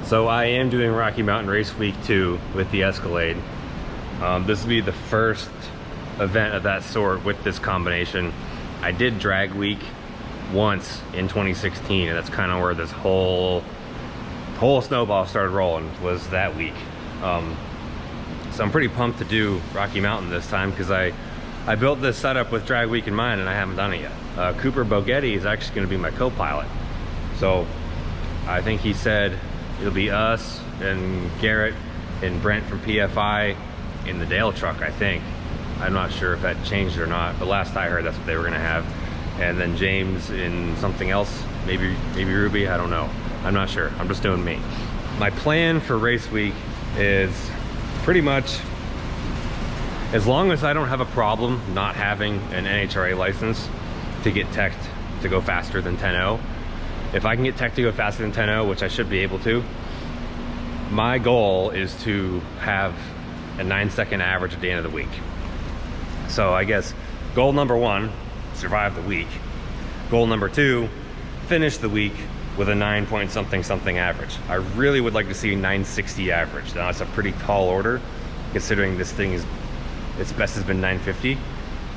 So I am doing Rocky Mountain Race Week 2 with the Escalade. This will be the first event of that sort with this combination. I did drag week once in 2016, and that's kind of where this whole snowball started rolling, was that week. So I'm pretty pumped to do Rocky Mountain this time, because I built this setup with drag week in mind and I haven't done it yet. Cooper Bogetti is actually going to be my co-pilot. So I think he said it'll be us and Garrett and Brent from PFI in the Dale truck, I think. I'm not sure if that changed or not, but last I heard that's what they were gonna have. And then James in something else, maybe Ruby, I don't know. I'm not sure, I'm just doing me. My plan for race week is pretty much, as long as I don't have a problem not having an NHRA license to get teched to go faster than 10.0. If I can get tech to go faster than 10.0, which I should be able to, my goal is to have a 9-second average at the end of the week. So I guess goal number 1, survive the week. Goal number 2, finish the week with a 9 point something average. I really would like to see 960 average. Now it's a pretty tall order, considering this thing is, its best has been 950,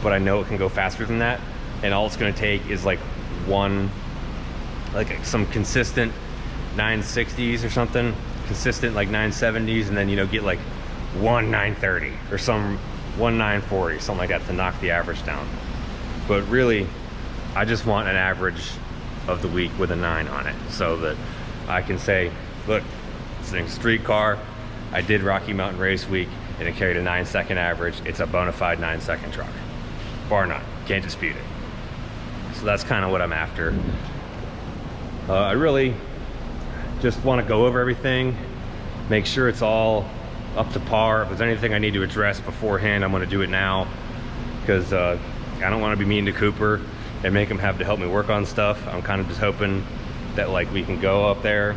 but I know it can go faster than that. And all it's gonna take is like some consistent 960s or something, consistent like 970s, and then, you know, get like 930 or some 940, something like that, to knock the average down. But really, I just want an average of the week with a 9 on it, so that I can say, look, it's a street car, I did Rocky Mountain Race Week and it carried a 9-second average. It's a bona fide 9-second truck, bar none, can't dispute it. So that's kind of what I'm after. I really just want to go over everything, make sure it's all up to par. If there's anything I need to address beforehand, I'm going to do it now, because I don't want to be mean to Cooper and make him have to help me work on stuff. I'm kind of just hoping that like we can go up there,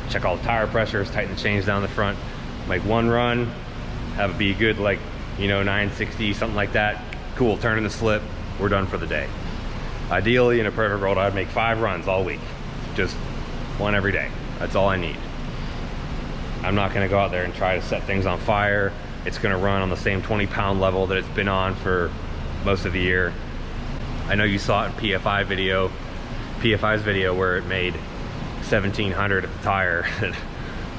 check all the tire pressures, tighten the chains down the front, make one run, have it be good, like, you know, 960, something like that. Cool, turn in the slip, we're done for the day. Ideally, in a perfect world, I'd make 5 runs all week, just one every day. That's all I need. I'm not gonna go out there and try to set things on fire. It's gonna run on the same 20-pound level that it's been on for most of the year. I know you saw it in PFI's video where it made 1700 at the tire.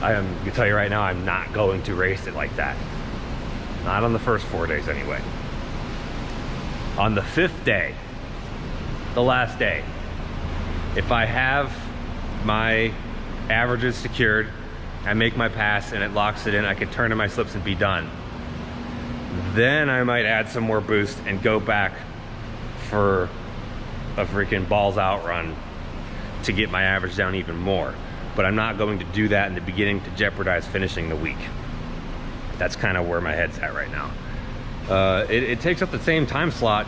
I can tell you right now, I'm not going to race it like that. Not on the first 4 days anyway. On the 5th day, the last day, if I have my averages secured, I make my pass and it locks it in, I can turn in my slips and be done. Then I might add some more boost and go back for a freaking balls out run to get my average down even more. But I'm not going to do that in the beginning to jeopardize finishing the week. That's kind of where my head's at right now. It takes up the same time slot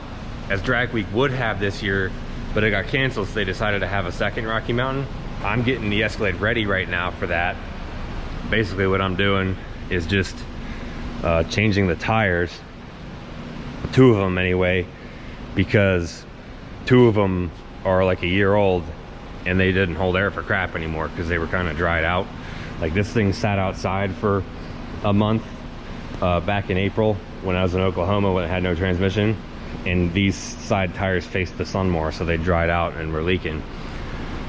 as drag week would have this year, but it got canceled, so they decided to have a second Rocky Mountain. I'm getting the Escalade ready right now for that. Basically what I'm doing is just changing the tires, 2 of them anyway, because 2 of them are like a year old and they didn't hold air for crap anymore because they were kind of dried out. Like this thing sat outside for a month back in April when I was in Oklahoma when it had no transmission, and these side tires faced the sun more, so they dried out and were leaking.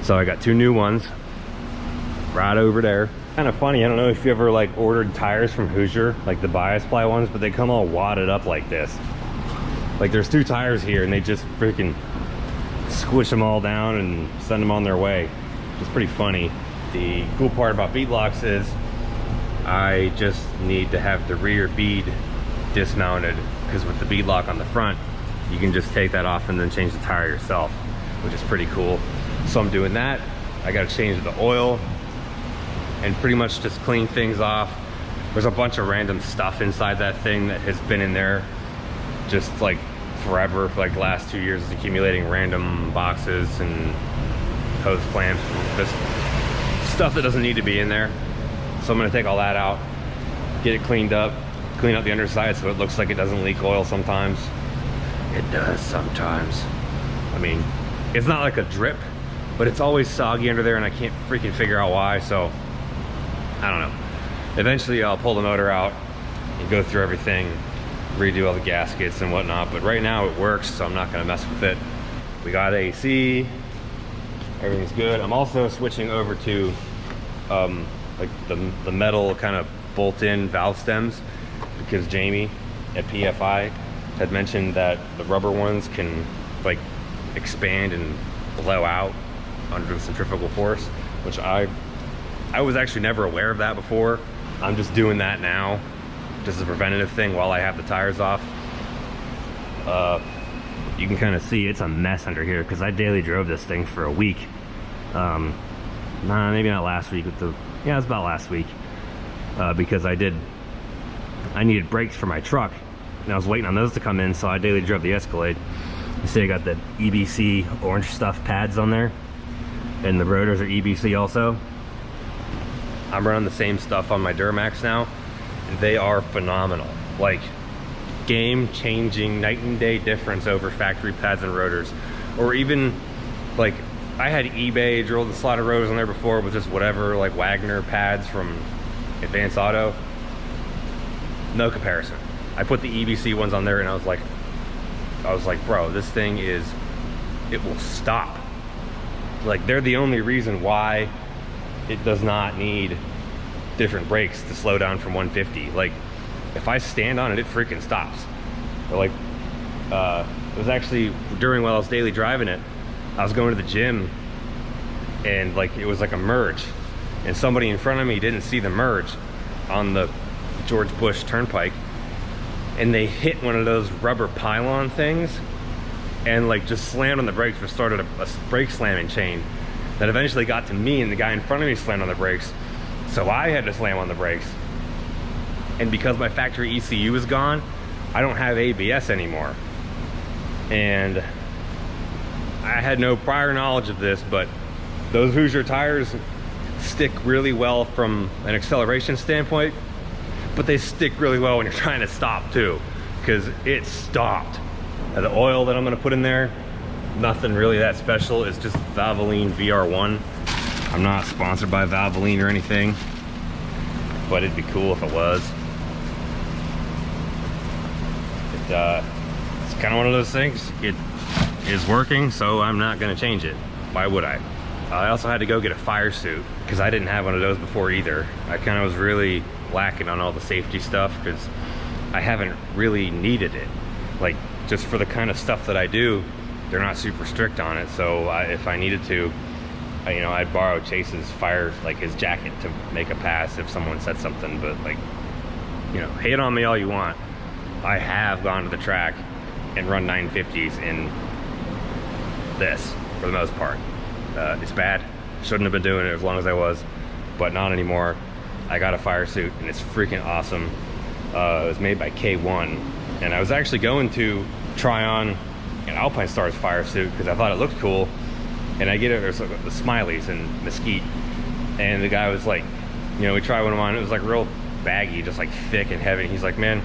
So I got 2 new ones right over there. Kind of funny, I don't know if you ever like ordered tires from Hoosier, like the bias ply ones, but they come all wadded up like this. Like there's 2 tires here and they just freaking squish them all down and send them on their way. It's pretty funny. The cool part about bead locks is I just need to have the rear bead dismounted, because with the bead lock on the front, you can just take that off and then change the tire yourself, which is pretty cool. So I'm doing that. I got to change the oil and pretty much just clean things off. There's a bunch of random stuff inside that thing that has been in there just like forever, for like the last 2 years. It's accumulating random boxes and hose clamps, just stuff that doesn't need to be in there. So I'm gonna take all that out, get it cleaned up, clean out the underside so it looks like it doesn't leak oil sometimes. It does sometimes. I mean, it's not like a drip, but it's always soggy under there and I can't freaking figure out why. So I don't know. Eventually I'll pull the motor out and go through everything, redo all the gaskets and whatnot, but right now it works, so I'm not gonna mess with it. We got AC, everything's good. I'm also switching over to like the metal kind of bolt-in valve stems, because Jamie at PFI had mentioned that the rubber ones can like expand and blow out under centrifugal force, which I was actually never aware of that before. I'm just doing that now, just as a preventative thing while I have the tires off. You can kind of see it's a mess under here because I daily drove this thing for a week. Nah, maybe not last week with yeah, it was about last week, because I needed brakes for my truck and I was waiting on those to come in, so I daily drove the Escalade. You see I got the EBC orange stuff pads on there, and the rotors are EBC also. I'm running the same stuff on my Duramax now, and they are phenomenal. Like, game-changing, night and day difference over factory pads and rotors. Or even, like, I had eBay drilled the slotted rotors on there before with just whatever, like Wagner pads from Advanced Auto. No comparison. I put the EBC ones on there and I was like, bro, this thing it will stop. Like, they're the only reason why it does not need different brakes to slow down from 150. Like, if I stand on it, it freaking stops. But like, it was actually while I was daily driving it, I was going to the gym, and like, it was like a merge, and somebody in front of me didn't see the merge on the George Bush Turnpike, and they hit one of those rubber pylon things and like just slammed on the brakes, which started a brake slamming chain that eventually got to me, and the guy in front of me slammed on the brakes, so I had to slam on the brakes. And because my factory ECU is gone, I don't have ABS anymore. And I had no prior knowledge of this, but those Hoosier tires stick really well from an acceleration standpoint, but they stick really well when you're trying to stop too, because it stopped. The oil that I'm gonna put in there, nothing really that special. It's just Valvoline VR1. I'm not sponsored by Valvoline or anything, but it'd be cool if it was. It's kind of one of those things. It is working, so I'm not gonna change it. Why would I? I also had to go get a fire suit because I didn't have one of those before either. I kind of was really lacking on all the safety stuff because I haven't really needed it. Like, just for the kind of stuff that I do, they're not super strict on it. So if I needed to, you know, I'd borrow Chase's his jacket to make a pass if someone said something. But like, you know, hate on me all you want. I have gone to the track and run 950s in this for the most part. It's bad. Shouldn't have been doing it as long as I was, but not anymore. I got a fire suit and it's freaking awesome. It was made by K1, and I was actually going to try on an Alpine Stars fire suit because I thought it looked cool, and I get it. There's like the Smileys and Mesquite, and the guy was like, you know, we tried one on. It was like real baggy, just like thick and heavy. He's like, man,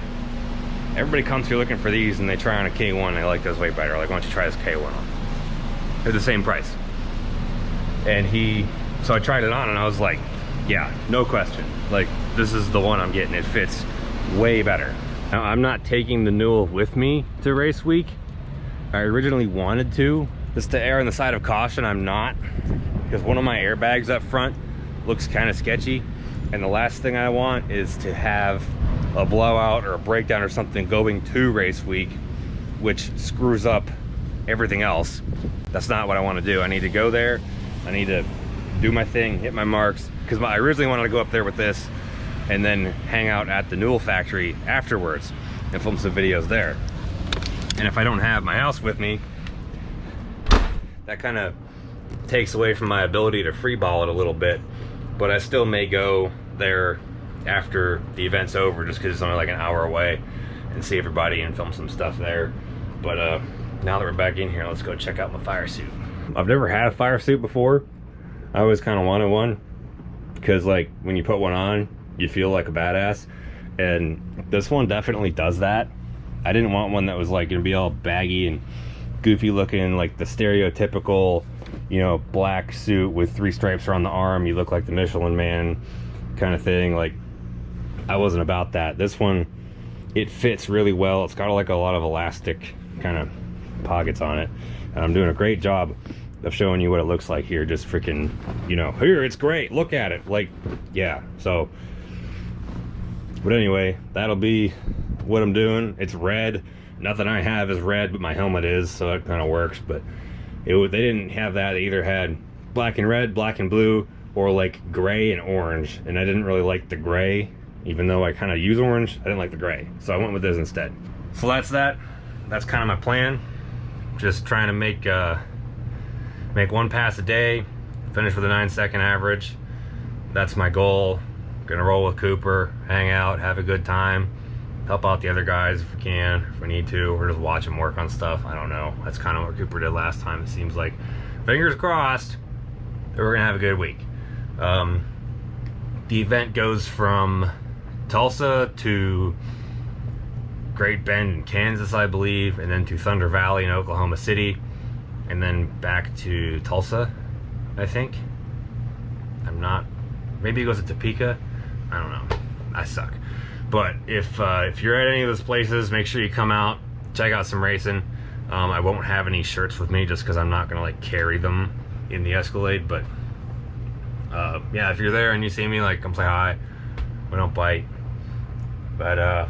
everybody comes here looking for these and they try on a K1 and they like those way better. Like, why don't you try this K1 on? They're the same price. And so I tried it on and I was like, yeah, no question. Like, this is the one I'm getting. It fits way better. Now, I'm not taking the Newell with me to race week. I originally wanted to. Just to err on the side of caution, I'm not. Because one of my airbags up front looks kind of sketchy. And the last thing I want is to have a blowout or a breakdown or something going to race week, which screws up everything else. That's not what I want to do. I need to go there. I need to do my thing, hit my marks. Because I originally wanted to go up there with this and then hang out at the Newell factory afterwards and film some videos there. And if I don't have my house with me, that kind of takes away from my ability to freeball it a little bit. But I still may go there after the event's over, just because it's only like an hour away, and see everybody and film some stuff there. But now that we're back in here, let's go check out my fire suit. I've never had a fire suit before. I always kind of wanted one because, like, when you put one on, you feel like a badass, and this one definitely does that. I didn't want one that was like gonna be all baggy and goofy looking, like the stereotypical, you know, black suit with 3 stripes around the arm. You look like the Michelin Man. kind of thing. Like, I wasn't about that. This one, it fits really well. It's got like a lot of elastic kind of pockets on it, and I'm doing a great job of showing you what it looks like here. Just freaking, you know, here, it's great, look at it. Like, yeah. So, but anyway, that'll be what I'm doing. It's red. Nothing I have is red, but my helmet is, so it kind of works. But they didn't have that. They either had black and red, black and blue, or like gray and orange, and I didn't really like the gray. Even though I kind of use orange, I didn't like the gray, so I went with this instead. So that's that. That's kind of my plan. Just trying to make one pass a day, finish with a 9-second average. That's my goal. Gonna roll with Cooper, hang out, have a good time, help out the other guys if we can, if we need to, or just watch them work on stuff. I don't know. That's kind of what Cooper did last time. It seems like, fingers crossed, that we're gonna have a good week. The event goes from Tulsa to Great Bend in Kansas, I believe, and then to Thunder Valley in Oklahoma City, and then back to Tulsa, I think. Maybe it goes to Topeka. I don't know. I suck. But if you're at any of those places, make sure you come out, check out some racing. I won't have any shirts with me just because I'm not gonna like carry them in the Escalade. But yeah, if you're there and you see me, like, come say hi. We don't bite. But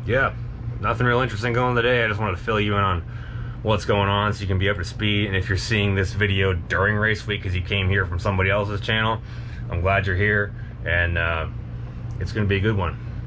yeah, nothing real interesting going today. I just wanted to fill you in on what's going on so you can be up to speed. And if you're seeing this video during race week because you came here from somebody else's channel, I'm glad you're here, and it's gonna be a good one.